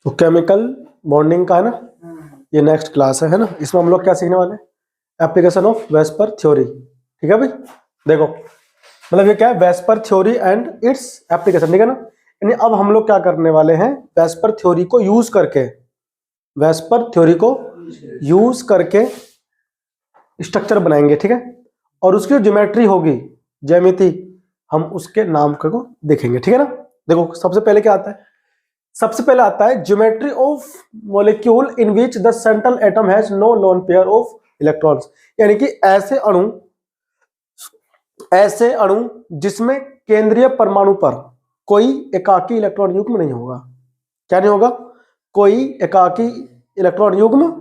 तो chemical bonding का है ना, ये नेक्स्ट क्लास है ना। इसमें हम लोग क्या सीखने वाले हैं, एप्लीकेशन ऑफ वेस्पर थ्योरी। ठीक है भाई, देखो मतलब ये क्या है, VSEPR theory and its application, ठीक है ना। यानी अब हम लोग क्या करने वाले हैं, वेस्पर थ्योरी को यूज करके, वेस्पर थ्योरी को यूज करके स्ट्रक्चर बनाएंगे, ठीक है। और उसकी जो ज्योमेट्री होगी, ज्यामिति, हम उसके नाम को देखेंगे, ठीक है ना। देखो सबसे पहले क्या आता है, सबसे पहले आता है geometry of molecule in which the central atom has no lone pair of electrons. यानी कि ऐसे अणु जिसमें केंद्रीय परमाणु पर कोई एकाकी इलेक्ट्रॉन युग्म नहीं होगा। क्या नहीं होगा, कोई एकाकी इलेक्ट्रॉन युग्म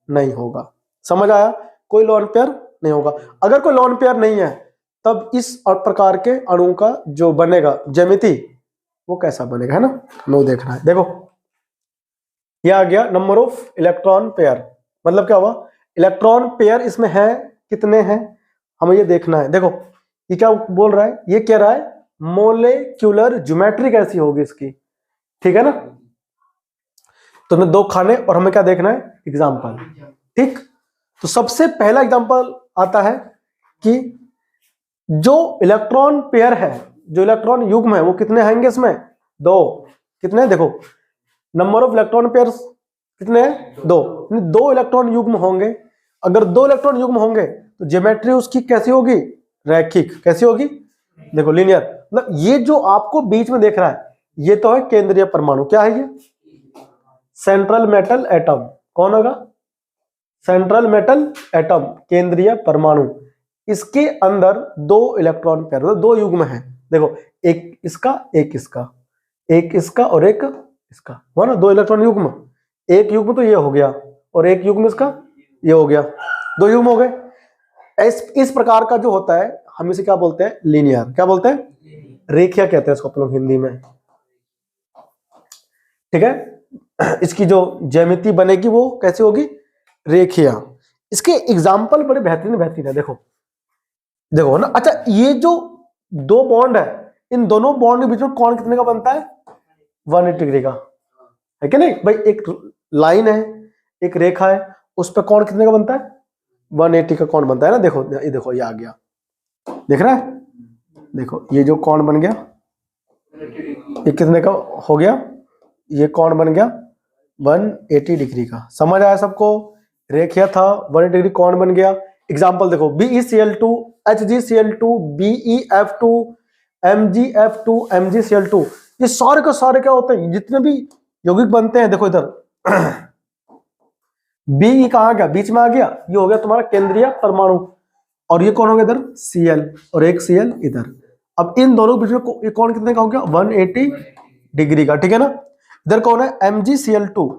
नहीं होगा। समझ आया, कोई लोन पेयर नहीं होगा। अगर कोई लोन पेयर नहीं है तब इस प्रकार के अणु का जो बनेगा ज्यामिति वो कैसा बनेगा, है ना, हमें देखना है। देखो ये आ गया नंबर ऑफ इलेक्ट्रॉन पेयर, मतलब क्या हुआ, इलेक्ट्रॉन पेयर इसमें है कितने हैं, हमें ये देखना है। देखो ये क्या बोल रहा है, ये कह रहा है मोलेक्युलर ज्योमेट्री कैसी होगी इसकी, ठीक है ना। तो हमें दो खाने और हमें क्या देखना है, एग्जाम्पल, ठीक। तो सबसे पहला एग्जाम्पल आता है कि जो इलेक्ट्रॉन पेयर है, जो इलेक्ट्रॉन युग्म है वो कितने होंगे इसमें, दो। कितने हैं, देखो नंबर ऑफ इलेक्ट्रॉन पेयर्स कितने हैं, दो इलेक्ट्रॉन युग्म होंगे। अगर दो इलेक्ट्रॉन युग्म होंगे तो ज्योमेट्री उसकी कैसी होगी, रैखिक। कैसी होगी, देखो लीनियर। मतलब ये जो आपको बीच में देख रहा है ये तो है केंद्रीय परमाणु, क्या है ये, सेंट्रल मेटल एटम। कौन होगा, सेंट्रल मेटल एटम, केंद्रीय परमाणु। इसके अंदर दो इलेक्ट्रॉन पेयर, दो युग्म है। देखो एक इसका एक इसका, एक इसका और एक इसका, हुआ ना, दो इलेक्ट्रॉन युग्म। एक युग्म तो ये हो गया और एक युग्म इसका ये हो गया, दो युग्म हो गए। इस प्रकार का जो होता है हम इसे क्या बोलते हैं, लीनियर। क्या बोलते हैं, रेखीय कहते हैं इसको अपन लोग हिंदी में, ठीक है। इसकी जो ज्यामिति बनेगी वो कैसी होगी, रेखीय। इसके एग्जाम्पल बड़े बेहतरीन बेहतरीन है, देखो देखो ना। अच्छा ये जो दो बॉन्ड है, इन दोनों बॉन्ड के बीच में कौन कितने का बनता है, 180 डिग्री का, है कि नहीं भाई। एक लाइन है, एक रेखा है, उस पर कौन कितने का बनता है, 180 का कौन बनता है ना। देखो ये देखो, ये आ गया, देख रहा है, देखो ये जो कौन बन गया, ये कितने का हो गया, ये कौन बन गया 180 डिग्री का। समझ आया सबको, रेखीय था, 180 डिग्री कौन बन गया। एग्जाम्पल देखो, BeCl2, HgCl2, BeF2, MgF2, MgCl2, ये सारे का सारे क्या होते हैं, जितने भी यौगिक बनते हैं। देखो इधर बी कहाँ गया, बीच में आ गया, ये हो गया तुम्हारा केंद्रीय परमाणु। और ये कौन हो गया इधर, Cl, और एक Cl इधर। अब इन दोनों के बीच में ये कौन कितने का हो गया, 180 डिग्री का, ठीक है ना। इधर कौन है, MgCl2,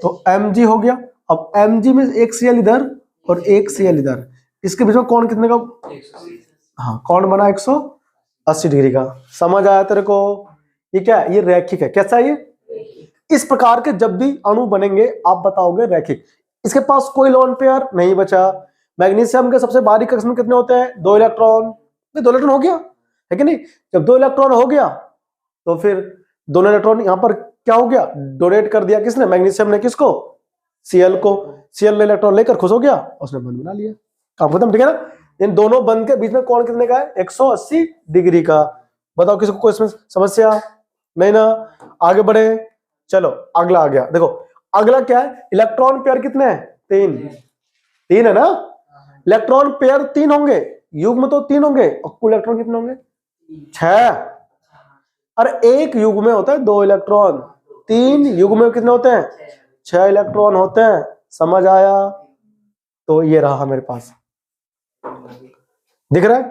तो Mg हो गया। अब Mg में एक Cl इधर और एक Cl इधर, इसके बीच में कौन कितने का, हाँ कौन बना 180 डिग्री का। समझ आया तेरे को, ये क्या है, ये रैखिक है। कैसा है ये, इस प्रकार के जब भी अणु बनेंगे आप बताओगे रैखिक। इसके पास कोई लोन पेयर नहीं बचा। मैग्नीशियम के सबसे बारीक कक्ष में कितने होते हैं, 2 इलेक्ट्रॉन, 2 इलेक्ट्रॉन हो गया, है कि नहीं। जब 2 इलेक्ट्रॉन हो गया तो फिर दोनों इलेक्ट्रॉन यहां पर क्या हो गया, डोनेट कर दिया किसने, मैग्नीशियम ने, किसको, Cl को। Cl ने इलेक्ट्रॉन लेकर खुश हो गया, उसने बंद बना लिया, काम खत्म, ठीक है ना। इन दोनों बंद के बीच में कौन कितने का है, 180 डिग्री का। बताओ किसी को इसमें समस्या नहीं ना, आगे बढ़े। चलो अगला आ गया, देखो अगला क्या है, इलेक्ट्रॉन पेयर कितने हैं, 3 है ना। इलेक्ट्रॉन पेयर 3 होंगे, युग्म तो 3 होंगे, और कुल इलेक्ट्रॉन कितने होंगे, 6। अरे एक युग्म में होता है 2 इलेक्ट्रॉन, 3 युग्म में कितने होते हैं, 6 इलेक्ट्रॉन होते हैं। समझ आया, तो ये रहा मेरे पास, दिख रहा है।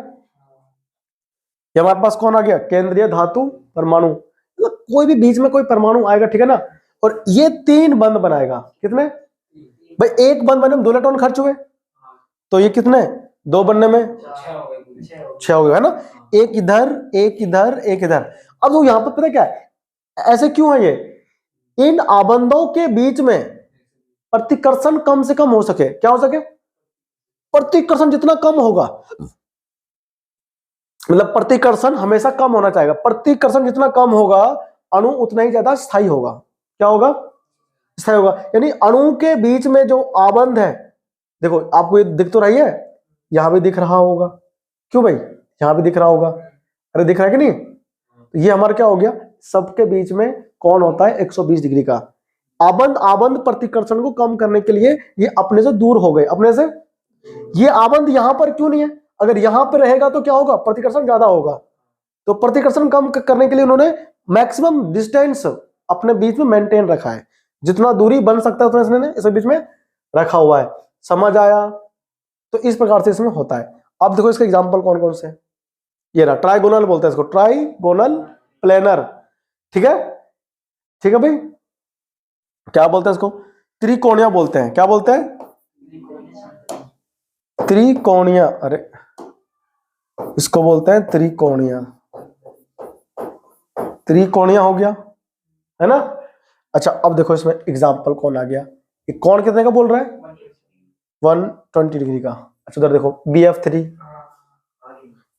ये हमारे पास कौन आ गया, केंद्रीय धातु परमाणु। कोई भी बीच में कोई परमाणु आएगा, ठीक है ना, और ये 3 बंद बनाएगा। कितने भाई, एक बंद बनने में 2 इलेक्ट्रॉन खर्च हुए, तो ये कितने, 2 बनने में 6 हो गया, है ना। एक इधर एक इधर एक इधर। अब तो यहां पर पता क्या है, ऐसे क्यों है ये, इन आबंधों के बीच में प्रतिकर्षण कम से कम हो सके। क्या हो सके, प्रतिकर्षण जितना कम होगा, मतलब प्रतिकर्षण हमेशा कम होना चाहिए। प्रतिकर्षण जितना कम होगा अणु उतना ही ज्यादा स्थायी होगा। क्या होगा, स्थायी होगा, यानी अणु के बीच में जो आबंध है, देखो आपको ये दिख तो रही है, यहां भी दिख रहा होगा, क्यों भाई, यहां भी दिख रहा होगा, अरे दिख रहा है कि नहीं, तो ये हमारा क्या हो गया, सबके बीच में कौन होता है 120 डिग्री का आबंध। आबंध प्रतिकर्षण को कम करने के लिए ये अपने से दूर हो गए, अपने से। ये आबंध यहां पर क्यों नहीं है, अगर यहां पर रहेगा तो क्या होगा, प्रतिकर्षण ज्यादा होगा, तो प्रतिकर्षण कम करने के लिए उन्होंने मैक्सिमम डिस्टेंस अपने बीच में मेंटेन रखा है, जितना दूरी बन सकता है उतना इसने इसके बीच में रखा हुआ है। समझ आया, तो इस प्रकार से इसमें होता है। अब देखो इसके एग्जांपल कौन कौन से, ये रहा ट्राइगोनल बोलते हैं इसको, ट्राइगोनल प्लेनर, ठीक है, ठीक है भाई, क्या बोलते हैं इसको, त्रिकोणीय बोलते हैं, क्या बोलते हैं, त्रिकोणीय, अरे इसको बोलते हैं त्रिकोणीय, त्रिकोणीय हो गया, है ना। अच्छा अब देखो इसमें एग्जांपल कौन आ गया, ये कौन कितने का बोल रहा है, 120 डिग्री का। अच्छा उधर देखो BF3,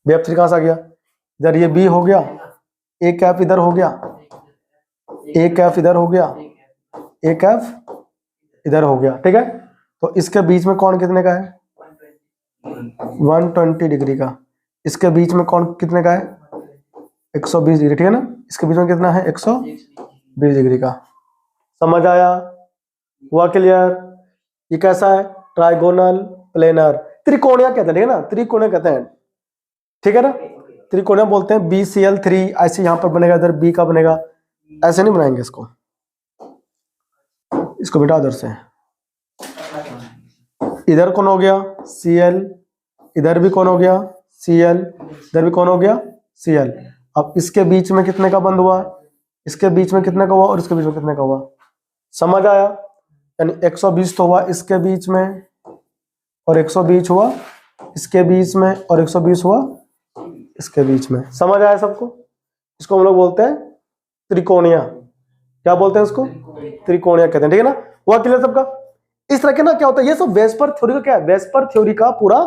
BF3 कहां से आ गया, इधर ये B हो गया, A कैप इधर हो गया, A कैप इधर हो गया, A कैप इधर हो गया, ठीक है। तो इसके बीच में कौन कितने का है, 120 डिग्री का, इसके बीच में कौन कितने का है, 120 डिग्री, ठीक है ना, इसके बीच में कितना है, 120 डिग्री का। समझ आया, हुआ क्लियर। ये कैसा है, ट्राइगोनल प्लेनर, त्रिकोणीय कहते हैं, ठीक है ना, त्रिकोणीय कहते हैं, ठीक है ना, त्रिकोणीय बोलते हैं। BCl3 ऐसे यहां पर बनेगा, इधर B का बनेगा, ऐसे नहीं बनाएंगे इसको, इसको बेटा उधर से, इधर कौन हो गया Cl, इधर भी कौन हो गया Cl, इधर भी कौन हो गया Cl। अब इसके बीच में कितने का बंद हुआ, इसके बीच में कितने का हुआ और इसके बीच में कितने का हुआ, समझ आया, यानी 120 तो हुआ इसके बीच में और 120 हुआ इसके बीच में और 120 हुआ इसके बीच में। समझ आया सबको, इसको हम लोग बोलते हैं त्रिकोणीय, क्या बोलते हैं इसको, त्रिकोणीय कहते हैं, ठीक है ना। हुआ क्लियर सबका। इस तरह के ना क्या होता है, ये सब वेस्पर थ्योरी का क्या है, वेस्पर थ्योरी का पूरा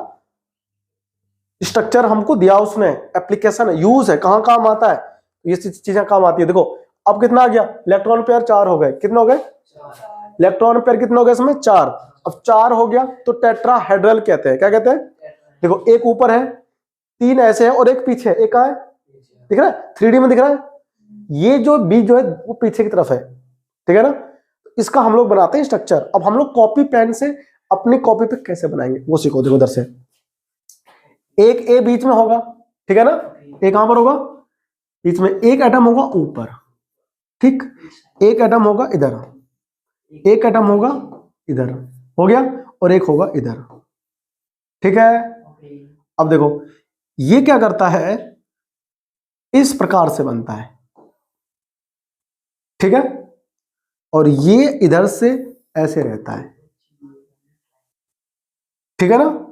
स्ट्रक्चर हमको दिया उसने, एप्लीकेशन है, यूज है, कहां काम आता है, ये चीजें काम आती है। देखो अब कितना आ गया, इलेक्ट्रॉन पेयर 4 हो गए, कितने हो गए, इलेक्ट्रॉन पेयर कितने हो गए इसमें 4। अब 4 हो गया तो टेट्राहेड्रल कहते हैं, क्या कहते हैं, देखो एक ऊपर है, 3 ऐसे है और एक पीछे, एक कहां है, दिख रहा है 3D में दिख रहा है, ये जो बीच जो है वो पीछे की तरफ है, ठीक है ना। इसका हम लोग बनाते हैं स्ट्रक्चर। अब हम लोग कॉपी पेन से अपनी कॉपी पे कैसे बनाएंगे वो सीखो। देखो उधर से एक ए बीच में होगा, ठीक है ना, एक कहां पर होगा, बीच में एक एटम होगा ऊपर, ठीक, एक एटम होगा इधर, एक एटम होगा इधर, हो गया, और एक होगा इधर, ठीक है। अब देखो ये क्या करता है, इस प्रकार से बनता है, ठीक है, और ये इधर से ऐसे रहता है, ठीक है ना,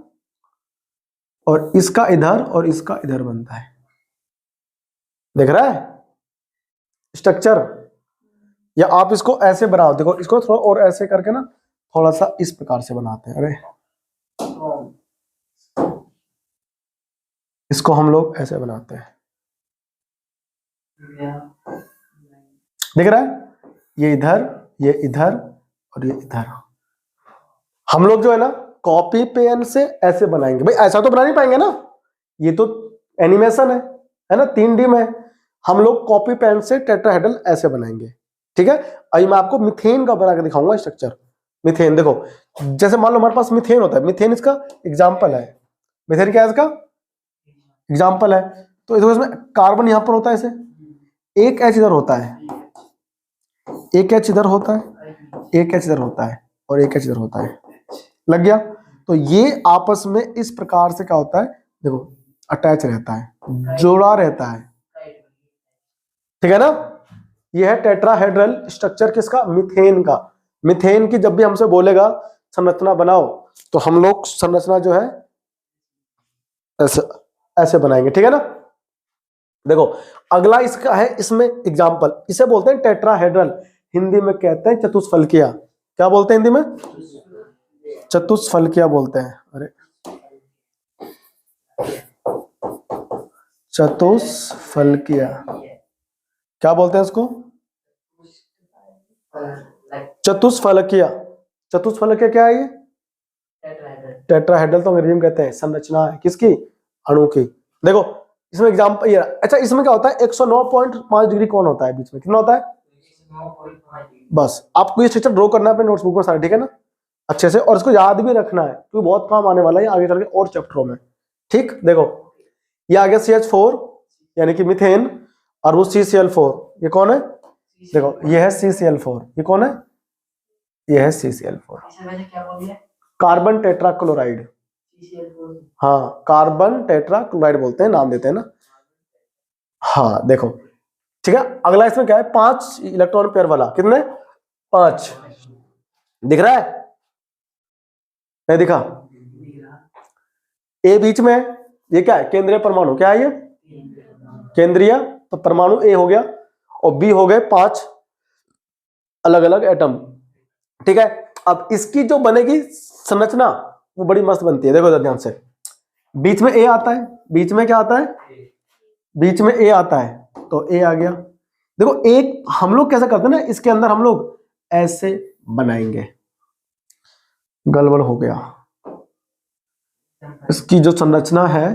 और इसका इधर और इसका इधर बनता है, देख रहा है स्ट्रक्चर। या आप इसको ऐसे बनाओ, देखो इसको थोड़ा और ऐसे करके ना थोड़ा सा इस प्रकार से बनाते हैं, अरे इसको हम लोग ऐसे बनाते हैं, दिख रहा है, ये इधर और ये इधर। हम लोग जो है ना कॉपी पेन से ऐसे बनाएंगे, भाई ऐसा तो बना नहीं पाएंगे ना, ये तो एनिमेशन है ना, 3D में। हम लोग कॉपी पेन से टेट्राहेड्रल ऐसे बनाएंगे, ठीक है। अभी मैं आपको मीथेन का बना के दिखाऊंगा स्ट्रक्चर। मीथेन देखो, जैसे मान लो हमारे पास मीथेन होता है, मीथेन इसका एग्जाम्पल है, मीथेन क्या है इसका एग्जाम्पल है। तो देखो इसमें कार्बन यहां पर होता है, ऐसे एक H इधर होता है, एक H इधर होता है, एक H इधर होता है और एक H इधर होता है, लग गया। तो ये आपस में इस प्रकार से क्या होता है, देखो अटैच रहता है, जोड़ा रहता है, ठीक है ना। ये है टेट्राहेड्रल स्ट्रक्चर किसका, मीथेन का। मीथेन की जब भी हमसे बोलेगा संरचना बनाओ तो हम लोग संरचना जो है ऐसे ऐसे बनाएंगे, ठीक है ना। देखो अगला इसका है, इसमें एग्जांपल, इसे बोलते हैं टेट्राहेड्रल, हिंदी में कहते हैं चतुष्फलकीय। क्या बोलते हैं हिंदी में, चतुष्फलकीय बोलते हैं, अरे चतुष्फलकीय क्या बोलते हैं इसको, चतुष्फलकीय, चतुष्फलकीय क्या है ये? टेट्राहेड्रल तो अंग्रेजी में कहते हैं, संरचना है किसकी? अणु की। देखो इसमें एग्जाम्पल ये, अच्छा इसमें क्या होता है 109.5 डिग्री कौन होता है बीच में, कितना होता है? बस आपको ये स्ट्रक्चर ड्रॉ करना है अपने नोटबुक में सारा, ठीक है ना, अच्छे से, और इसको याद भी रखना है क्योंकि बहुत काम आने वाला है आगे चल के और चैप्टरों में। ठीक, देखो ये आ गया CH4 यानी कि मीथेन, और वो CCl4, ये कौन है? देखो ये है CCl4, ये कौन है? ये है CCl4, कार्बन टेट्राक्लोराइड। हाँ कार्बन टेट्राक्लोराइड बोलते हैं, नाम देते हैं ना। हाँ देखो ठीक है, अगला इसमें क्या है? 5 इलेक्ट्रॉन पेयर वाला, कितने? 5, दिख रहा है? नहीं दिखा? ए बीच में है, ये क्या है? केंद्रीय परमाणु, क्या है ये? केंद्रीय, तो परमाणु ए हो गया, और बी हो गए 5 अलग अलग एटम, ठीक है। अब इसकी जो बनेगी संरचना वो बड़ी मस्त बनती है, देखो ध्यान से, बीच में ए आता है, बीच में क्या आता है? बीच में ए आता है, तो ए आ गया। देखो एक हम लोग कैसे करते हैं ना, इसके अंदर हम लोग ऐसे बनाएंगे, गड़बड़ हो गया। इसकी जो संरचना है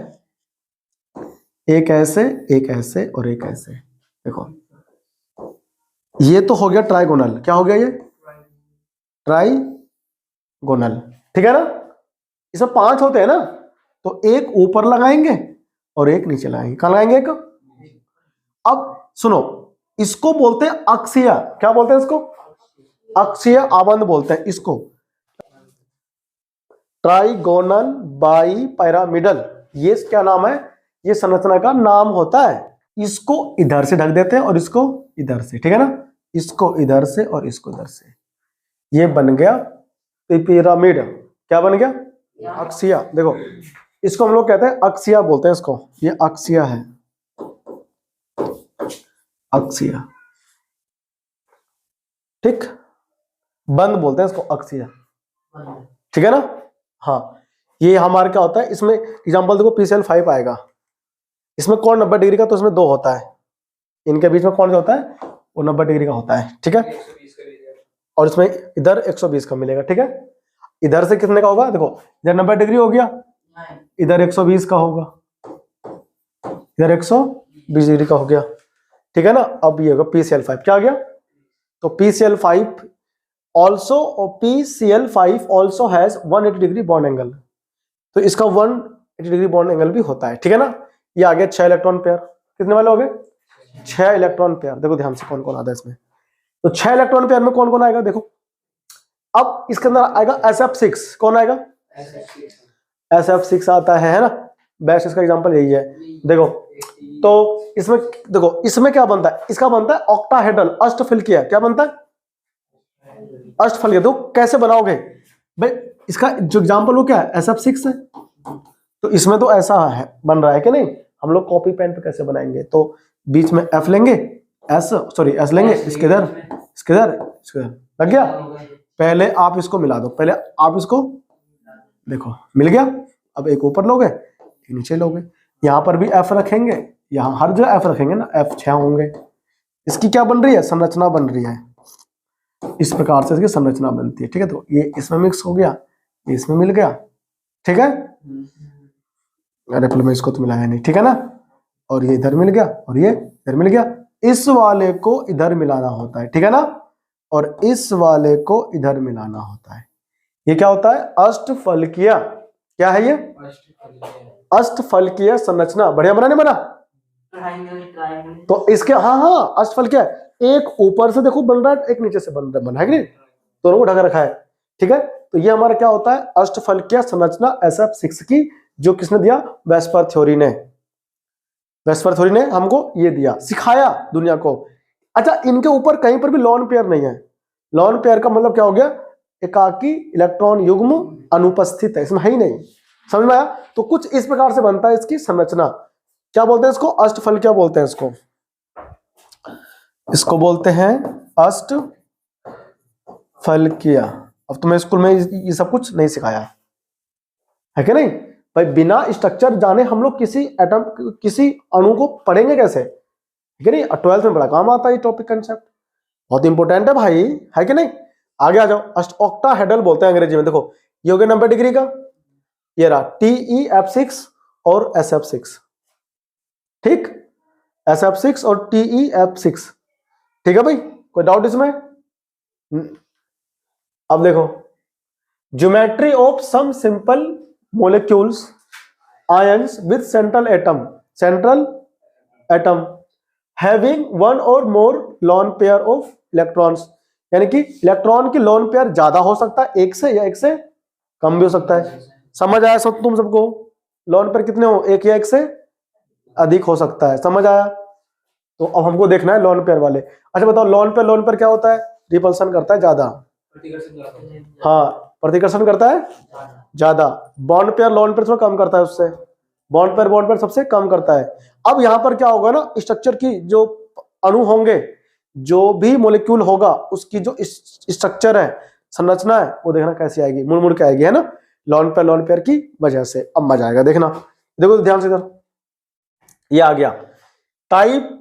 एक ऐसे, एक ऐसे और एक ऐसे, देखो ये तो हो गया ट्राइगोनल, क्या हो गया ये? ट्राइगोनल, ठीक है ना। इसमें 5 होते हैं ना, तो एक ऊपर लगाएंगे और एक नीचे लगाएंगे, कहां लगाएंगे? एक। अब सुनो, इसको बोलते हैं अक्षीय, क्या बोलते हैं इसको? अक्षीय आबंध बोलते हैं इसको, ट्राइगोनल बाई पैरामिडल, ये क्या नाम है? ये संरचना का नाम होता है। इसको इधर से ढक देते हैं और इसको इधर से, ठीक है ना, इसको इधर से और इसको इधर से, ये बन गया पिरामिड। क्या बन गया? अक्षीय। देखो इसको हम लोग कहते हैं अक्षीय बोलते हैं इसको, ये अक्षीय है, अक्षीय, ठीक, बंद बोलते हैं इसको, अक्षीय, ठीक है ना। हाँ ये हमारे क्या होता है, इसमें एग्जांपल देखो PCl5 आएगा, इसमें कौन 90 डिग्री का, तो इसमें 2 होता है, इनके बीच में कौन सा होता है? वो 90 डिग्री का होता है, ठीक है, और इसमें इधर 120 का मिलेगा, ठीक है। इधर से कितने का होगा? देखो इधर 90 डिग्री हो गया, इधर 120 का होगा, इधर 120 डिग्री का हो गया, ठीक है ना। अब ये होगा PCl5, क्या आ गया? तो PCl5 also has 180 degree bond angle, तो इसका 180 डिग्री बॉन्ड एंगल भी होता है, ठीक है ना। ये आ गया 6 इलेक्ट्रॉन पेयर, कितने वाले हो गए? 6 इलेक्ट्रॉन पेयर। देखो ध्यान से कौन कौन आता है इसमें, तो 6 इलेक्ट्रॉन पेयर में कौन कौन आएगा? देखो अब इसके अंदर आएगा SF6, कौन आएगा? SF6 आता है ना, बेस्ट इसका एग्जांपल यही है। देखो तो इसमें देखो इसमें क्या बनता है? इसका बनता है ऑक्टाहेड्रल, अष्टफलकीय। क्या बनता है? अष्टफलकीय। देखो कैसे बनाओगे भाई, इसका जो एग्जांपल वो क्या है? SF6 है, तो इसमें तो ऐसा है बन रहा है कि नहीं, हम लोग कॉपी पेन पे कैसे बनाएंगे, तो बीच में F लेंगे, S लेंगे, इसके इधर, इसके इधर, इसके इधर, लग गया। पहले आप इसको मिला दो, पहले आप इसको देखो मिल गया, अब एक ऊपर लोगे एक नीचे लोगे, यहां पर भी F रखेंगे, यहां हर जगह F रखेंगे ना, F 6 होंगे। इसकी क्या बन रही है? संरचना बन रही है, इस प्रकार से इसकी संरचना बनती है, ठीक है। तो ये इसमें मिक्स हो गया, ये इसमें मिल गया, ठीक है। अरे पहले मैं इसको तो मिलाया नहीं, ठीक है ना, और ये इधर मिल गया और ये इधर मिल गया, इस वाले को इधर मिलाना होता है, ठीक है ना, और इस वाले को इधर मिलाना होता है। ये क्या होता है? अष्टफलकीय। क्या है ये? अष्टफलकीय संरचना। बढ़िया बना नहीं बना? तो इसके हाँ अष्टफलकीय, एक ऊपर से देखो बन रहा है, एक नीचे से बन है कि नहीं, दोनों को ढका रखा है, ठीक है। तो ये हमारा क्या होता है? अष्टफलकीय संरचना SF6 की, जो किसने दिया? वेस्पर थ्योरी ने। वेस्पर थ्योरी ने हमको ये दिया, सिखाया दुनिया को। अच्छा इनके ऊपर कहीं पर भी लॉन पेयर नहीं है। लॉन पेयर का मतलब क्या हो गया? एकाकी इलेक्ट्रॉन युग्म अनुपस्थित है, इसमें है ही नहीं। समझ में आया? तो कुछ इस प्रकार से बनता है इसकी संरचना। क्या बोलते हैं इसको? अष्टफलकीय बोलते हैं इसको, इसको बोलते हैं अष्टफलकीय। अब तुम्हें स्कूल में ये सब कुछ नहीं सिखाया है कि नहीं भाई? बिना स्ट्रक्चर जाने हम लोग किसी एटम, किसी अणु को पढ़ेंगे कैसे, ठीक है नहीं। 12th में बड़ा काम आता है ये टॉपिक कंसेप्ट, बहुत इंपॉर्टेंट है भाई, है कि नहीं। आगे आ जाओ, ऑक्टाहेड्रल बोलते हैं अंग्रेजी में। देखो ये हो गया 90 डिग्री का, ये रहा TeF6 और SF6, ठीक, SF6 और TeF6, ठीक है भाई, कोई डाउट इसमें? अब देखो, geometry of some simple molecules ions with central atom having one or more lone pair of electrons, यानी कि इलेक्ट्रॉन की लोन पेयर ज्यादा हो सकता है एक से, या एक से कम भी हो सकता है। समझ आया सब तुम सबको? लोन पेयर कितने हो, एक या एक से अधिक हो सकता है, समझ आया? तो अब हमको देखना है लोन पेयर वाले। अच्छा बताओ, लोन पेयर क्या होता है? रिपल्सन करता है ज्यादा, हाँ प्रतिकर्षण करता है ज्यादा। बॉन्ड पेयर लोन पेयर थोड़ा कम करता है उससे, बॉन्ड पेयर सबसे कम करता है। अब यहां पर क्या होगा ना, स्ट्रक्चर की जो अणु होंगे, जो भी मॉलिक्यूल होगा, उसकी जो स्ट्रक्चर है, संरचना है, वो देखना कैसी आएगी, मुड़ मुड़ के आएगी, है ना, लोन पेयर की वजह से। अब मजा आएगा, देखना, देखो ध्यान से इधर, ये आ गया टाइप,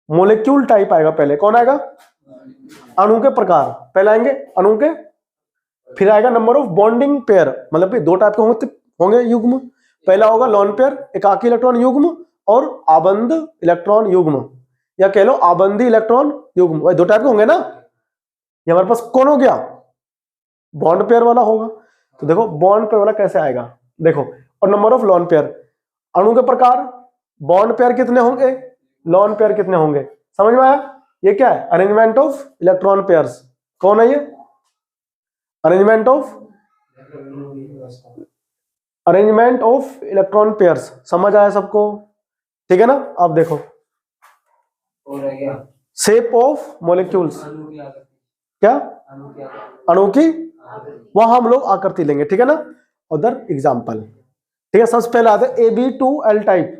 मॉलिक्यूल टाइप आएगा पहले। कौन आएगा? अणु के प्रकार पहले आएंगे, अणु के, फिर आएगा नंबर ऑफ बॉन्डिंग पेयर, मतलब दो टाइप के होंगे युग्म। पहला होगा लोन पेयर, एकाकी इलेक्ट्रॉन युग्म, और आबंध इलेक्ट्रॉन युग्म, या कह लो आबंधी इलेक्ट्रॉन युग्म, वही दो टाइप के होंगे ना। ये हमारे पास कौन हो गया? बॉन्ड पेयर वाला होगा। तो देखो बॉन्ड पेयर वाला कैसे आएगा, देखो, और नंबर ऑफ लोन पेयर, अणु के प्रकार, बॉन्ड पेयर कितने होंगे, लोन पेयर कितने होंगे, समझ में आया? ये क्या है? Arrangement of electron pairs. कौन है ये? Arrangement of electron pairs. समझ आया सबको? ठीक है ना? अब देखो, शेप ऑफ मॉलिक्यूल्स, क्या अणु की, वहां हम लोग आकृति लेंगे, ठीक है ना। उधर एग्जाम्पल, ठीक है। सबसे पहले आते हैं AB2L टाइप।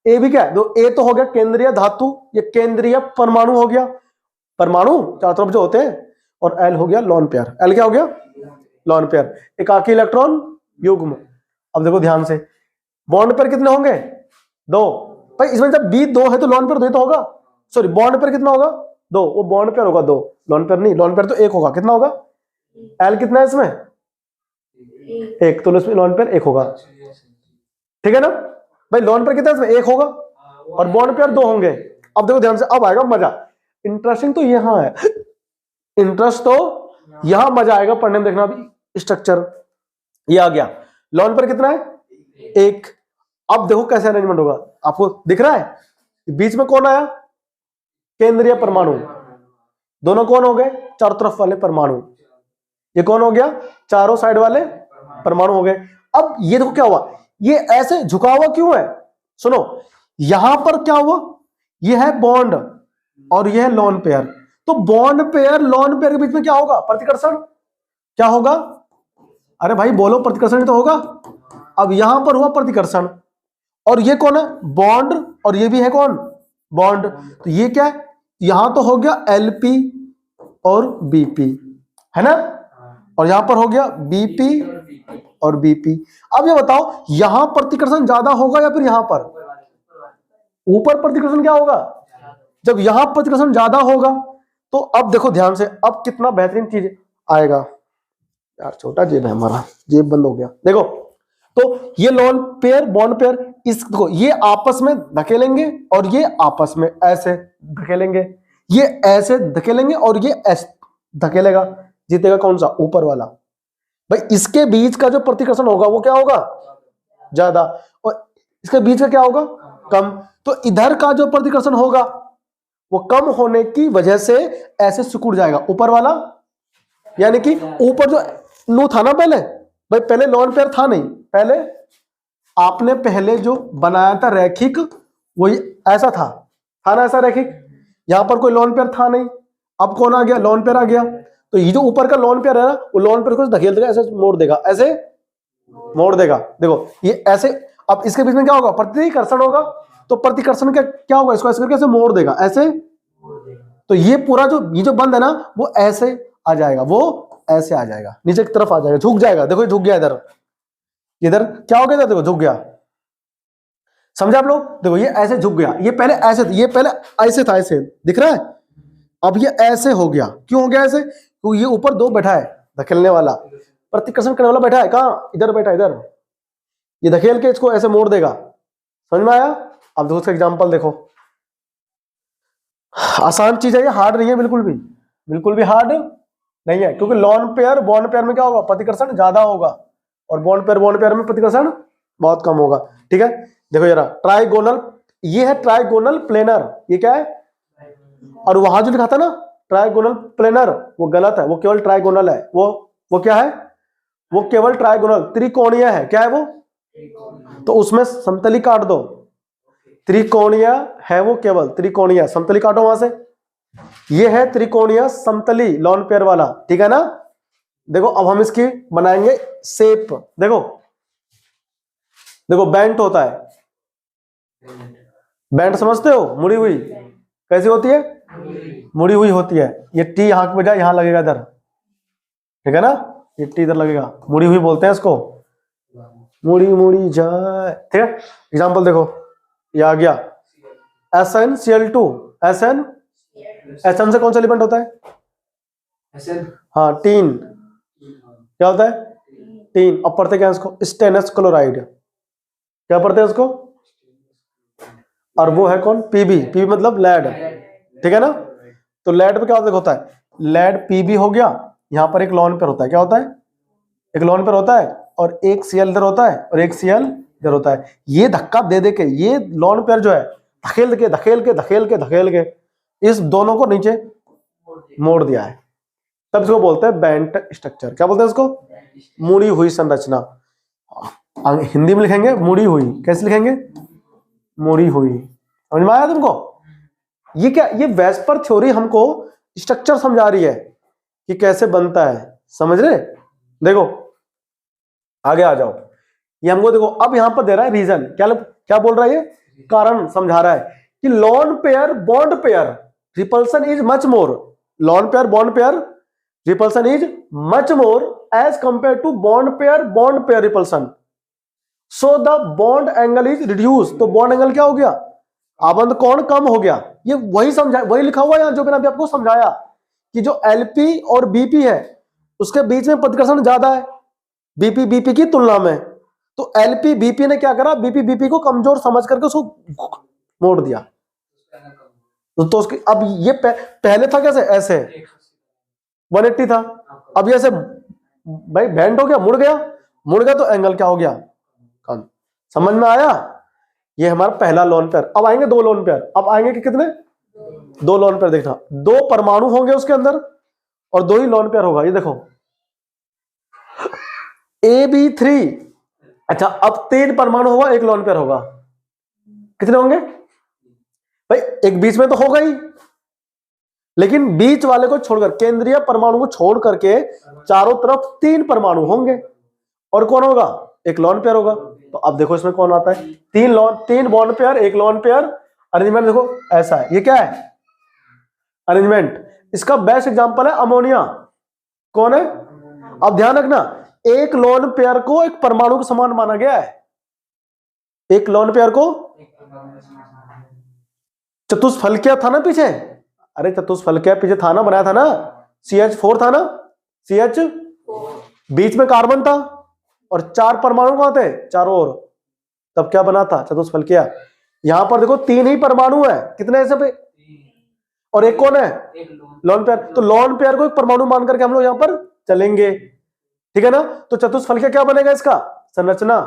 ए भी क्या है? ए तो हो गया केंद्रीय धातु, ये केंद्रीय परमाणु हो गया, परमाणु चारों तरफ जो होते हैं, और एल हो गया लोन पेयर। एल क्या हो गया? लोन पेयर, एकाकी इलेक्ट्रॉन युग्म। अब देखो ध्यान से, बॉन्ड पेयर कितने होंगे? दो भाई, इसमें जब बी दो है तो लोन पेयर दो तो होगा, सॉरी बॉन्ड पेयर कितना होगा? दो, वो बॉन्ड पेयर होगा दो, लोन पेयर नहीं, लोन पेयर तो एक होगा। कितना होगा? एल कितना है इसमें? एक, तो इसमें लोन पेयर एक होगा, ठीक है ना भाई। लोन पेयर कितना है इसमें? एक होगा, और बॉन्ड पेयर दो होंगे। अब देखो ध्यान से, अब आएगा मजा। इंटरेस्टिंग तो यहां है, इंटरेस्ट तो यहां मजा आएगा पढ़ने में, देखना अभी स्ट्रक्चर। ये आ गया, लोन पेयर कितना है? एक। अब देखो कैसे अरेंजमेंट होगा, आपको दिख रहा है? बीच में कौन आया? केंद्रीय परमाणु। दोनों कौन हो गए? चारों तरफ वाले परमाणु। ये कौन हो गया? चारों साइड वाले परमाणु हो गए। अब ये देखो क्या हुआ, ये ऐसे झुका हुआ क्यों है? सुनो, यहां पर क्या हुआ, ये है बॉन्ड और ये है लोन पेयर। तो बॉन्ड पेयर लोन पेयर के बीच में क्या होगा? प्रतिकर्षण। क्या होगा? अरे भाई बोलो, प्रतिकर्षण तो होगा। अब यहां पर हुआ प्रतिकर्षण, और ये कौन है? बॉन्ड, और ये भी है कौन? बॉन्ड। तो ये क्या है? यहां तो हो गया LP और BP, है ना, और यहां पर हो गया BP और BP। अब ये बताओ, यहां प्रतिकर्षण ज्यादा होगा या फिर यहां पर? ऊपर प्रतिकर्षण क्या होगा? जब यहां प्रतिकर्षण ज्यादा होगा, तो अब देखो ध्यान से, अब कितना बेहतरीन चीज आएगा। यार छोटा जेब है हमारा, जेब बंद हो गया। देखो, तो ये लोन पेयर बॉन्ड पेयर, इसको ये आपस में धकेलेंगे, और ये आपस में ऐसे धकेलेंगे, ये ऐसे धकेलेंगे, और ये ऐसे धकेलेगा। जीतेगा कौन सा? ऊपर वाला। भाई इसके बीच का जो प्रतिकर्षण होगा वो क्या होगा? ज्यादा, और इसके बीच का क्या होगा? कम। तो इधर का जो प्रतिकर्षण होगा वो कम होने की वजह से ऐसे सिकुड़ जाएगा ऊपर वाला। यानी कि ऊपर जो नू था ना पहले, भाई पहले लोन पेयर था नहीं, पहले आपने पहले जो बनाया था रैखिक, वही ऐसा था ना, ऐसा रैखिक। यहां पर कोई लोन पेयर था नहीं, अब कौन आ गया? लोन पेयर आ गया। तो ये जो ऊपर का लोन पेयर है ना, वो लोन पेयर को धकेल देगा, ऐसे मोड़ देगा, ऐसे मोड़ देगा। देखो ये ऐसे, अब इसके बीच में क्या होगा? प्रतिकर्षण होगा। तो प्रतिकर्षण का क्या होगा? इसको ऐसे करके ऐसे मोड़ देगा, ऐसे। तो ये पूरा ये जो बंद है ना, वो ऐसे आ जाएगा, वो ऐसे आ जाएगा, नीचे की तरफ आ जाएगा, झुक जाएगा। देखो ये झुक गया, इधर क्या हो गया था? देखो झुक गया, समझा आप लोग? देखो ये ऐसे झुक गया, ये पहले ऐसे, ये पहले ऐसे था, ऐसे दिख रहा है, अब ये ऐसे हो गया। क्यों हो गया ऐसे? तो ये ऊपर 2 बैठा है धकेलने वाला, प्रतिकर्षण करने वाला बैठा है कहाँ, इधर बैठा है, इधर। ये धकेल के इसको ऐसे मोड़ देगा। समझ में आया? अब देखो उसका एग्जाम्पल देखो, आसान चीज है ये, हार्ड नहीं है बिल्कुल भी, बिल्कुल भी हार्ड नहीं है, क्योंकि लॉन पेयर बॉन्ड पेयर में क्या होगा, प्रतिकर्षण ज्यादा होगा, और बॉन्ड पेयर में प्रतिकर्षण बहुत कम होगा। ठीक है, देखो जरा ट्राइगोनल, ये है ट्राइगोनल प्लेनर, ये क्या है, और वहां जो लिखा था ना ट्राइगोनल प्लेनर, वो गलत है, वो केवल ट्राइगोनल है, वो क्या है, वो केवल ट्राइगोनल त्रिकोणीय है। क्या है वो, तो उसमें समतली काट दो, त्रिकोणीय है वो, केवल त्रिकोणीय, समतली काटो वहां से, ये है त्रिकोणीय समतली लॉन पेयर वाला। ठीक है ना? देखो अब हम इसकी बनाएंगे शेप। देखो देखो बेंट होता है, बेंट समझते हो, मुड़ी हुई, कैसी होती है, मुड़ी हुई होती है। ये टी यहां के बजाय यहां लगेगा इधर, ठीक है ना, ये टी इधर लगेगा, मुड़ी हुई बोलते हैं इसको, मुड़ी मुड़ी जाए। ठीक है, एग्जांपल देखो, ये आ गया SnCl2, SN से कौन सा एलिमेंट होता है, हाँ टीन, क्या होता है, टीन। अब पढ़ते क्या है इसको, स्टेनस क्लोराइड, क्या पढ़ते हैं इसको, और वो है कौन, पीबी मतलब लेड। ठीक है ना, तो लेड पे क्या होता है, लेड पीबी हो गया, यहां पर एक लॉन पेयर होता है, क्या होता है, एक लॉन पेयर होता है, और एक Cl इधर होता है, और एक Cl इधर होता है। ये धक्का दे दे के, ये लॉन पेयर जो है धकेल के इस दोनों को नीचे मोड़ दिया है, तब इसको बोलते हैं बेंट स्ट्रक्चर। क्या बोलते हैं इसको, मुड़ी हुई संरचना। हिंदी में लिखेंगे मुड़ी हुई, कैसे लिखेंगे, मुड़ी हुई। समझ में आया तुमको? ये क्या, ये वेस्पर थ्योरी हमको स्ट्रक्चर समझा रही है कि कैसे बनता है, समझ रहे? देखो आगे आ जाओ, ये हमको देखो अब यहां पर दे रहा है रीजन, क्या बोल रहा है, ये कारण समझा रहा है कि lone pair bond pair repulsion is much more, lone pair bond pair repulsion is much more as compare to bond pair repulsion, so the bond angle is reduce. तो बॉन्ड एंगल क्या हो गया, आबंध कोण कम हो गया। ये वही समझा, वही लिखा हुआ है यहां जो मैंने अभी आपको समझाया कि जो एलपी और बीपी है उसके बीच में प्रतिकर्षण ज्यादा है बीपी की तुलना में। तो एलपी बीपी ने क्या करा, बीपी को कमजोर समझ करके उसको मोड़ दिया। तो उसकी अब ये पहले था कैसे, ऐसे 180 था, अब ये ऐसे भाई बेंड हो गया, मुड़ गया तो एंगल क्या हो गया, कम। समझ में आया? ये हमारा पहला लोन पेयर। अब आएंगे 2 लोन पेयर, अब आएंगे कि कितने, 2 लोन पेयर। देखना 2 परमाणु होंगे उसके अंदर और 2 ही लोन पेयर होगा। ये देखो AB3, अच्छा अब 3 परमाणु होगा, 1 लोन पेयर होगा, कितने होंगे भाई, एक बीच में तो होगा ही, लेकिन बीच वाले को छोड़कर, केंद्रीय परमाणु को छोड़ करके चारों तरफ 3 परमाणु होंगे, और कौन होगा, एक लोन पेयर होगा। तो अब देखो इसमें कौन आता है, 3 bond pair, 1 lone pair. Arrangement देखो ऐसा है, ये क्या है अरेंजमेंट। इसका बेस्ट एग्जांपल है अमोनिया। कौन है, अब ध्यान रखना, एक लोन पेयर को एक परमाणु के समान माना गया है, एक लोन पेयर को। चतुष्फलकीय था ना पीछे, अरे चतुष्फलकीय पीछे था ना, बनाया था ना, CH4 था ना, CH बीच में कार्बन था और 4 परमाणु कहां थे, चारों ओर, तब क्या बना था, चतुष्फलकीय। यहां पर देखो 3 ही परमाणु है, कितने ऐसे पे, और एक कौन है, लोन पेयर। तो लोन पेयर को एक परमाणु मान करके हम लोग यहां पर चलेंगे, ठीक है ना। तो चतुष्फलकीय क्या बनेगा इसका, संरचना।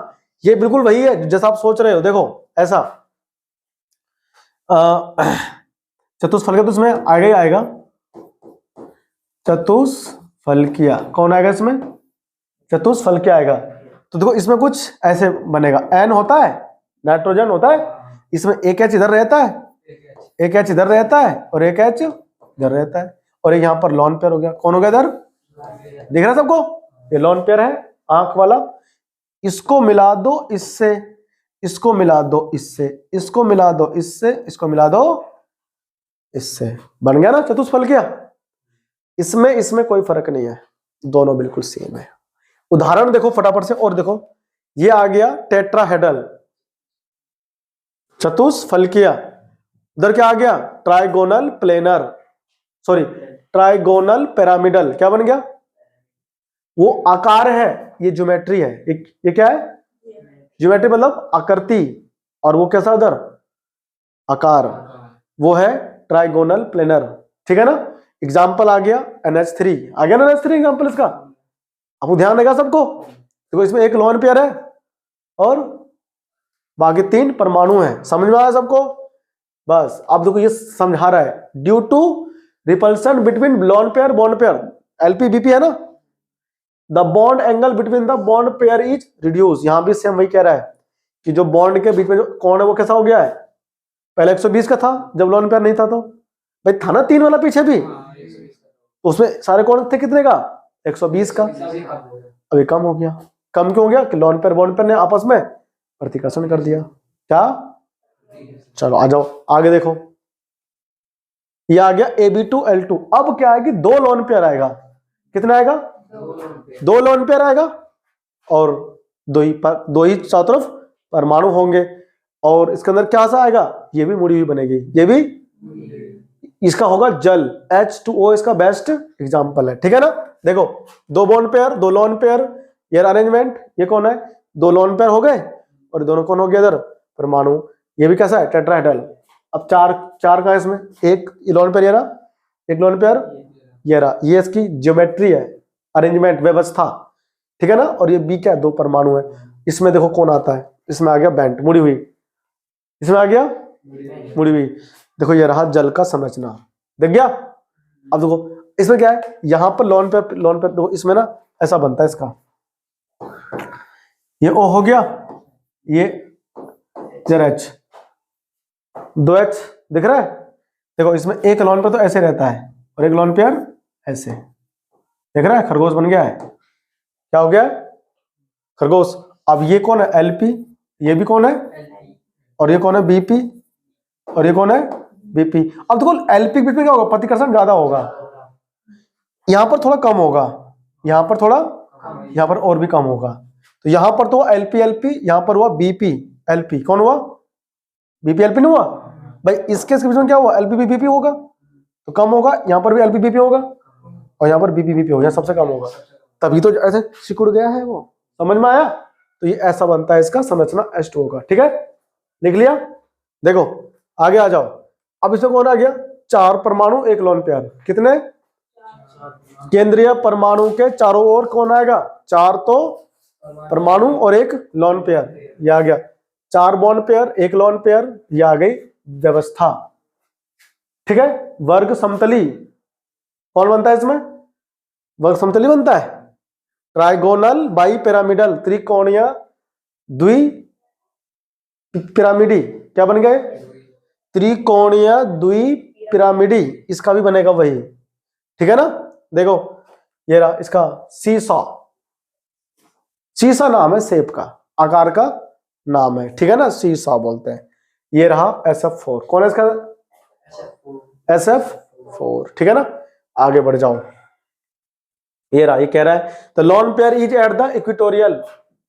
ये बिल्कुल वही है जैसा आप सोच रहे हो, देखो ऐसा चतुष्फलकीय तो इसमें आएगा ही आएगा, चतुष्फलकीय कौन आएगा इसमें, चतुष्फलकीय आएगा। तो देखो इसमें कुछ ऐसे बनेगा, N होता है, नाइट्रोजन होता है, इसमें एक H इधर रहता है, एक H इधर रहता है, और एक H इधर रहता है, और एक यहां पर लॉन पेयर हो गया। कौन हो गया इधर, दिख रहा है सबको, ये लॉन पेयर है आंख वाला। इसको मिला दो इससे, इसको मिला दो इससे, इसको मिला दो इससे, इसको मिला दो इससे, बन गया ना चतुष्फलकीय। इसमें कोई फर्क नहीं है, दोनों बिल्कुल सेम है। उदाहरण देखो फटाफट से, और देखो ये आ गया टेट्राहेड्रल चतुष्फलकीय, उधर क्या आ गया, trigonal planar, sorry trigonal pyramidal क्या बन गया? वो आकार है, ये ज्योमेट्री है। ये क्या है? ज्योमेट्री मतलब आकृति, और वो कैसा उधर? आकार। वो है ट्राइगोनल प्लेनर। ठीक है ना? एग्जाम्पल आ गया NH3, आ गया ना NH3 एग्जाम्पल इसका। अब ध्यान रहेगा सबको। देखो इसमें एक लोन पेयर है और बाकी 3 परमाणु हैं। समझ में आया सबको? बस अब देखो ये समझा रहा है, due to repulsion between lone pair bond pair, LPBP है ना, the bond angle between the bond pair is reduce. यहां भी सेम वही कह रहा है कि जो बॉन्ड के बीच में जो कोण है वो कैसा हो गया है? पहले 120 का था जब लोन पेयर नहीं था, तो भाई था ना 3 वाला पीछे भी, तो उसमें सारे कोण थे कितने का? 120 का। अभी कम हो गया। कम क्यों हो गया? कि लोन पेयर बॉन्ड पेयर ने आपस में प्रतिकर्षण कर दिया। क्या? चलो आ जाओ आगे देखो, ये आ गया AB2L2। अब क्या है कि 2 लोन पेयर आएगा। कितना आएगा? 2 लोन पेयर आएगा और दो ही चारों तरफ परमाणु होंगे, और इसके अंदर क्या सा आएगा? ये भी मुड़ी हुई बनेगी, ये भी। इसका होगा जल, H2O इसका बेस्ट एग्जांपल है। ठीक है ना? देखो 2 बॉन्ड पेयर, 2 लोन पेयर, ये अरेंजमेंट, ये कौन है? 2 लोन पेयर हो गए और दोनों कौन हो गया इधर? परमाणु। ये भी कैसा है? टेट्राहेड्रल। अब चार का इसमें, एक लोन पेयर ये रहा, एक लोन पेयर ये रहा, ये इसकी ज्योमेट्री है, अरेंजमेंट, व्यवस्था। ठीक है ना? और ये बी क्या? 2 परमाणु है। इसमें देखो कौन आता है? इसमें आ गया बेंट, मुड़ी हुई। इसमें आ गया मुड़ी हुई। देखो ये रहा जल का संरचना, देख गया? अब देखो इसमें क्या है, यहां पर लोन पेयर देखो इसमें ना ऐसा बनता है इसका, ये O हो गया, ये H, 2H दिख रहा है? देखो इसमें एक लोन पेयर तो ऐसे रहता है और एक लोन पेयर ऐसे, देख रहा है? खरगोश बन गया है। क्या हो गया? खरगोश। अब ये कौन है? LP, ये भी कौन है? और ये कौन है? BP, और ये कौन है? BP। अब देखो LP BP क्या होगा? प्रतिकर्षण ज्यादा होगा, यहां पर थोड़ा कम होगा, यहां पर थोड़ा, यहां पर और भी कम होगा। तो यहां पर तो LP LP, यहां पर हुआ BP LP। कौन हुआ? BP LP नहीं हुआ भाई? इसके बीच में क्या हुआ? LP BP होगा, तो कम होगा। यहां पर भी LP BP होगा और यहां पर BP BP होगा, सबसे कम होगा, तभी तो ऐसे सिकुड़ गया है वो। समझ में आया? तो ये ऐसा बनता है इसका संरचना H2O का। ठीक है, लिख लिया? देखो आगे आ जाओ। अब इसमें कौन आ गया? 4 परमाणु, 1 लोन पेयर। कितने? केंद्रीय परमाणु के चारों ओर कौन आएगा? 4 तो परमाणु और 1 लोन पेयर, ये आ गया। 4 बॉन्ड पेयर, 1 लोन पेयर, ये आ गई व्यवस्था। ठीक है? वर्ग समतली कौन बनता है इसमें? वर्ग समतली बनता है। ट्राइगोनल बाई पिरामिडल, त्रिकोणीय द्वि पिरामिडी, क्या बन गए? त्रिकोणीय द्वि पिरामिडी, इसका भी बनेगा वही। ठीक है ना? देखो ये रहा इसका सीसा, सीसा नाम है शेप का, आकार का नाम है। ठीक है ना? सीसा बोलते हैं। ये रहा SF4, कौन है इसका? SF4। ठीक है ना? आगे बढ़ जाओ। ये रहा, ये कह रहा है the lone pair is at the equatorial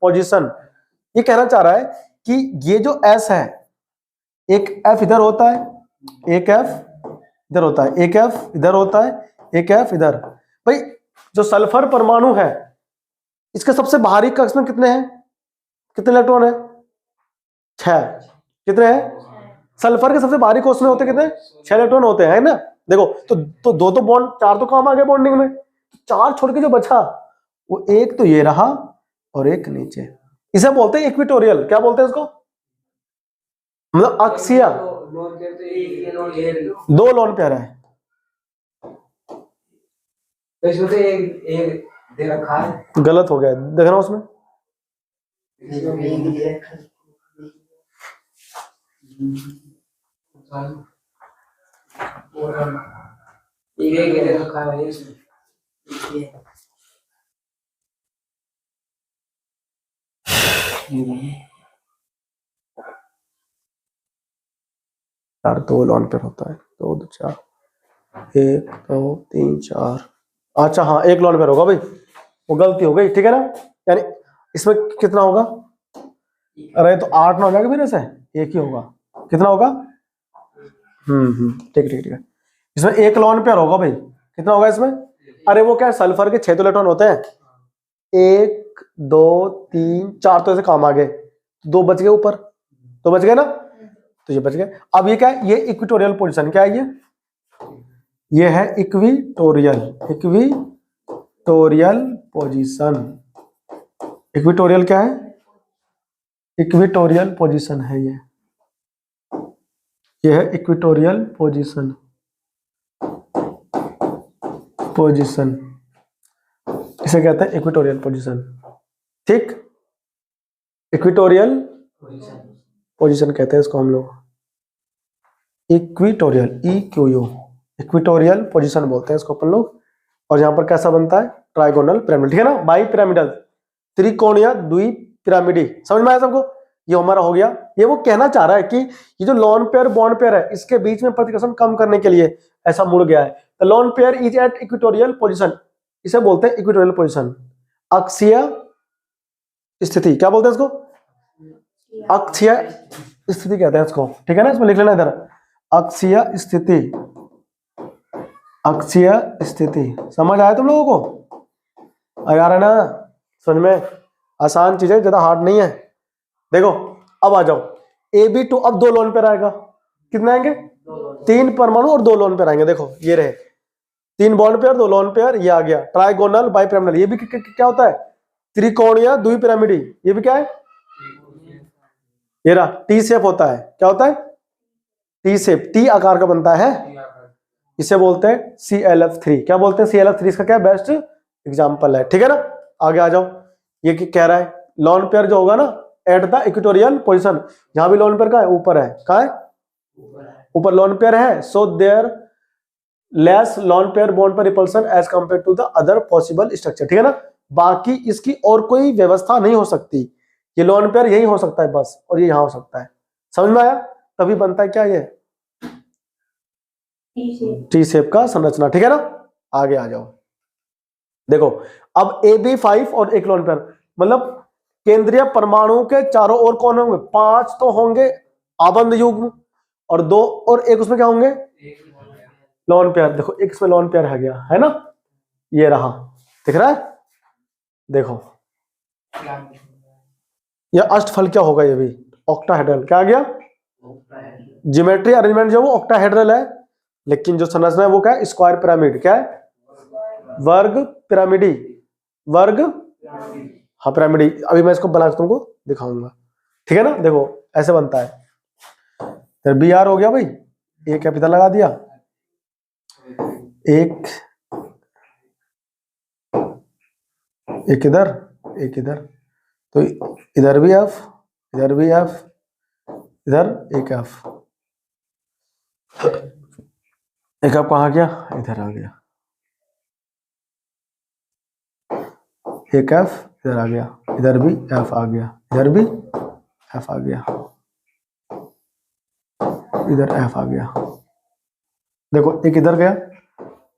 position. ये कहना चाह रहा है कि ये जो S है, एक F इधर होता है, एक F इधर होता है, एक F इधर होता है, एक F इधर। भाई जो सल्फर परमाणु है, इसके सबसे बाहरी कक्ष में कितने हैं? कितने इलेक्ट्रॉन है? 6। कितने हैं? सल्फर के सबसे बाहरी कोष में होते कितने? 6 इलेक्ट्रॉन होते हैं, है ना? देखो तो 2 तो बॉन्ड, 4 तो काम आ गए बॉन्डिंग में, 4 छोड़ के जो बचा वो एक तो ये रहा और एक नीचे, इसे बोलते हैं इक्वेटोरियल। क्या बोलते हैं इसको? मतलब अक्षीय। 2 लोन पेयर है। दे रखा है, गलत हो गया, देख रहा हूं उसमें। दे रखा है यार 2 लोन पेयर होता है, 2 2 4, 1 2 3 4। अच्छा हाँ, 1 लोन पेयर होगा भाई, वो गलती हो गई। ठीक है ना? यानी इसमें कितना होगा? अरे तो 8 ना हो जाएगा फिर, ऐसे एक ही होगा। कितना होगा? ठीक ठीक ठीक है। इसमें 1 लोन पेयर होगा भाई, कितना होगा इसमें? अरे वो क्या है, सल्फर के 6 तो इलेक्ट्रॉन होते हैं, 1 2 3 4, तो ऐसे काम आ गए, 2 बच गए ऊपर, तो बच गए ना, तो ये बच गए। अब ये क्या है, ये इक्वेटोरियल पोजीशन, क्या है ये है इक्वेटोरियल पोजीशन। इक्वेटोरियल क्या है? इक्वेटोरियल पोजीशन है ये है इक्वेटोरियल पोजीशन इसे कहते हैं इक्वेटोरियल पोजीशन। ठीक, इक्वेटोरियल पोजीशन कहते हैं इसको हम लोग, इक्वेटोरियल इक्वेटोरियल पोजीशन बोलते हैं इसको अपन लोग। और यहाँ पर कैसा बनता है? ट्राइगोनल पिरामिड, ठीक है ना, बाई पिरामिडल, त्रिकोणीय द्विपिरामिडी। समझ में आया सबको? ये हमारा हो गया। ये वो कहना चाह रहा है कि ये जो लोन पेयर बॉन्ड पेयर है, इसके बीच में प्रतिकर्षण कम करने के लिए ऐसा मुड़ गया है। The lone pair is at equatorial position, इसे बोलते हैं इक्वेटोरियल पोजीशन। अक्षीय स्थिति क्या बोलते हैं इसको? अक्षीय स्थिति कहते हैं इसको, ठीक है ना, इसमें लिख लेना इधर, अक्षीय स्थिति। समझ आया तुम लोगों को? आ रहा है ना समझ में? आसान चीज है, ज्यादा हार्ड नहीं है। देखो अब आ जाओ, AB2, अब 2 लोन पेयर आएगा, कितने आएंगे? 3 परमाणु और 2 लोन पेयर आएंगे। देखो ये रहे 3 बॉन्ड पेयर, 2 लोन पेयर, ये आ गया ट्राइगोनल बाइपिरामिडल। ये भी क्या होता है? त्रिकोणीय द्विपिरामिडी। ये भी क्या है? ये रहा टी शेप होता है। क्या होता है? टी शेप, टी आकार का बनता है, इसे बोलते हैं ClF3। क्या बोलते हैं? ClF3 इसका क्या बेस्ट एग्जांपल है, ठीक है ना। आगे आ जाओ, ये क्या कह रहा है? लोन पेयर जो होगा ना एट द इक्वेटोरियल पोजीशन, यहां भी लोन पेयर का है, ऊपर है, कहां है? ऊपर लोन पेयर है, so there less lone pair bond पर repulsion as compare to the other possible structure, ठीक है ना। बाकी इसकी और कोई व्यवस्था नहीं हो सकती, ये लोन पेयर यही हो सकता है बस, और ये यहां हो सकता है। समझ में आया? तभी बनता है क्या ये टी शेप का संरचना, ठीक है ना। आगे आ जाओ, देखो अब AB5 और एक लोन पेयर, मतलब केंद्रीय परमाणु के चारों ओर कौन होंगे? 5 तो होंगे आबंध युग्म, और 2 और 1 उसमें क्या होंगे? Lone pair. देखो एक इसमें लोन पेयर है गया, है ना, ये रहा, दिख रहा है? देखो ये अष्टफल क्या होगा? ये भी ऑक्टाहेड्रल। क्या आ गया? ज्योमेट्री अरेंजमेंट जो वो ऑक्टाहेड्रल है, लेकिन जो संरचना है वो क्या है? Square pyramid. क्या है? वर्ग पिरामिडी, वर्ग, हाँ पिरामिडी। अभी मैं इसको बना के तुमको दिखाऊंगा, ठीक है ना। देखो ऐसे बनता है, फिर BR हो गया भाई, एक कैपिटल लगा दिया, एक इधर, एक इधर, तो इधर भी F, इधर भी F, इधर एक F, एक F कहाँ गया? इधर आ गया, एक F इधर आ गया, इधर भी F आ गया, इधर भी F आ गया, इधर F आ गया। देखो एक इधर गया,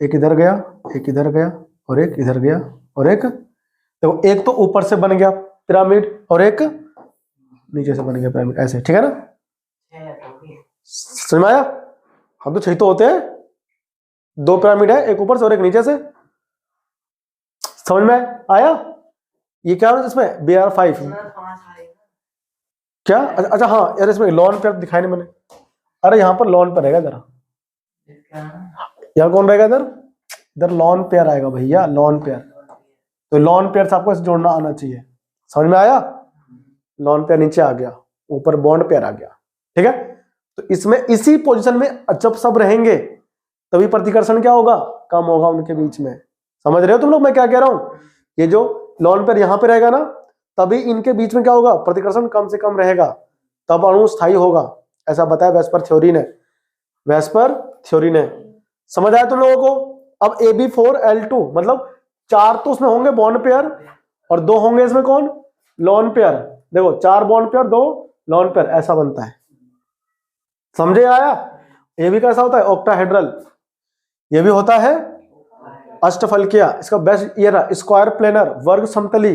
एक इधर गया, एक इधर गया, और एक इधर गया, और एक, देखो एक तो ऊपर से बन गया पिरामिड, और एक नीचे से बन गया पिरामिड, ऐसे, ठीक है ना। समझ में आया? हम तो 6 तो होते हैं, 2 पिरामिड है, एक ऊपर से और एक नीचे से। समझ में आया? ये क्या है इसमें? BR5 क्या? अच्छा हाँ यार, इसमें लोन पेयर दिखाई नहीं मैंने। अरे यहाँ पर लोन पेयर रहेगा जरा, यहाँ कौन रहेगा? इधर लोन पेयर आएगा भैया, लोन पेयर। तो लोन पेयर से आपको इसे जोड़ना आना चाहिए। समझ में आया? लोन पेयर नीचे आ गया, ऊपर बॉन्ड पेयर आ गया, ठीक है। तो इसमें इसी पोजीशन में जब सब रहेंगे तभी प्रतिकर्षण क्या होगा? कम होगा उनके बीच में। समझ रहे हो तुम लोग मैं क्या कह रहा हूं? ये जो लोन पेयर यहां पे रहेगा ना, तभी इनके बीच में क्या होगा? प्रतिकर्षण कम से कम रहेगा, तब अणु स्थायी होगा, ऐसा बताया वेस्पर थ्योरी ने, वेस्पर थ्योरी ने। समझ आया तुम लोगों को? अब AB4L2 मतलब 4 तो उसमें होंगे बॉन्ड पेयर, और 2 होंगे इसमें कौन? Lone pair. देखो 4 बॉन्ड पेयर, 2 लोन पेयर, ऐसा बनता है। समझे आया? ये भी कैसा होता है? ऑक्टाहेड्रल। ये भी होता है अष्टफलकीय। इसका बेस्ट ये रहा स्क्वायर प्लेनर, वर्ग समतली।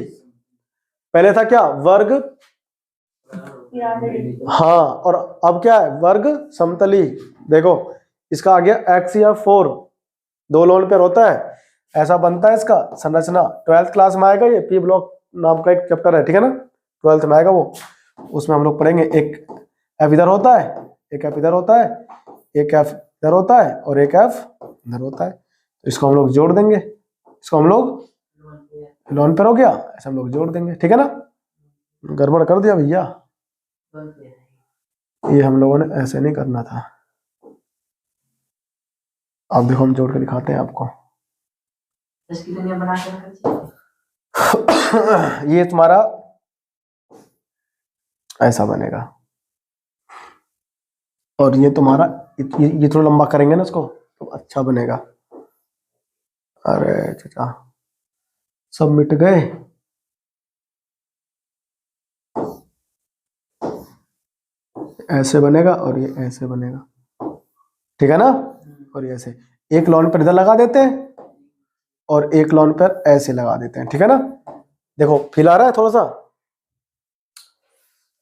पहले था क्या? वर्ग, हाँ, और अब क्या है? वर्ग समतली। देखो इसका आ गया XF4, दो लोन पेयर होता है, ऐसा बनता है इसका संरचना। 12th क्लास में आएगा ये, पी ब्लॉक नाम का एक चैप्टर है, ठीक है ना, 12th में आएगा वो, उसमें हम लोग पढ़ेंगे। एक एफ इधर होता है, एक एफ इधर होता है, एक एफ इधर होता है और एक एफ इधर होता है। तो इसको हम लोग जोड़ देंगे, इसको हम लोग लोन पेयर हो गया, ऐसे हम लोग जोड़ देंगे, ठीक है ना। गड़बड़ कर दिया भैया, ये हम लोगों ने ऐसे नहीं करना था। अब देखो हम जोड़ के दिखाते हैं आपको। ये तुम्हारा ऐसा बनेगा और ये तुम्हारा ये थोड़ा लंबा करेंगे ना इसको तो अच्छा बनेगा। अरे चाचा सब मिट गए। ऐसे बनेगा और ये ऐसे बनेगा, ठीक है ना। और ये ऐसे एक लॉन पर इधर लगा देते हैं और एक लॉन पर ऐसे लगा देते हैं, ठीक है ना। देखो फील आ रहा है थोड़ा सा,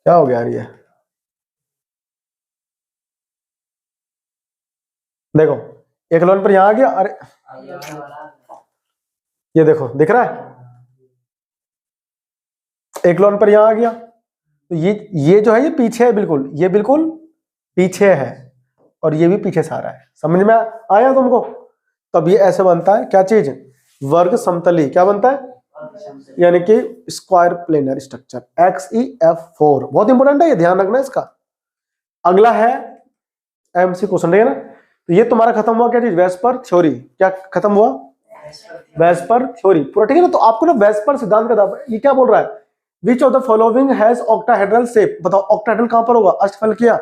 क्या हो गया यार ये, देखो एक लोन पर यहां आ गया, अरे ये देखो दिख रहा है, एक लोन पर यहां आ गया, तो ये जो है ये पीछे है, बिल्कुल ये बिल्कुल पीछे है और ये भी पीछे से आ रहा है, समझ में आया तुमको। तब ये ऐसे बनता है, क्या चीज, वर्ग समतली, क्या बनता है, यानी कि स्क्वायर प्लेनर स्ट्रक्चर, XEF4। बहुत इंपॉर्टेंट है ये, ध्यान रखना इसका। अगला है एमसी क्वेश्चन, ठीक है ना। तो ये तुम्हारा खत्म हुआ क्या चीज, वेस्पर थ्योरी, क्या खत्म हुआ, वेस्पर थ्योरी पूरा, ठीक है ना। तो आपको ना वेस्पर सिद्धांत का, ये क्या बोल रहा है, which of the following has octahedral shape, बताओ ऑक्टाहेड्रल कहां पर होगा, अष्टफलकीय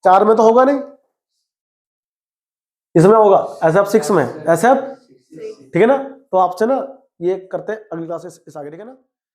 4 में तो होगा नहीं, इसमें होगा SF6 में, SF, ठीक है ना। तो आपसे ना ये करते हैं अगली क्लास इस आगे, ठीक है ना।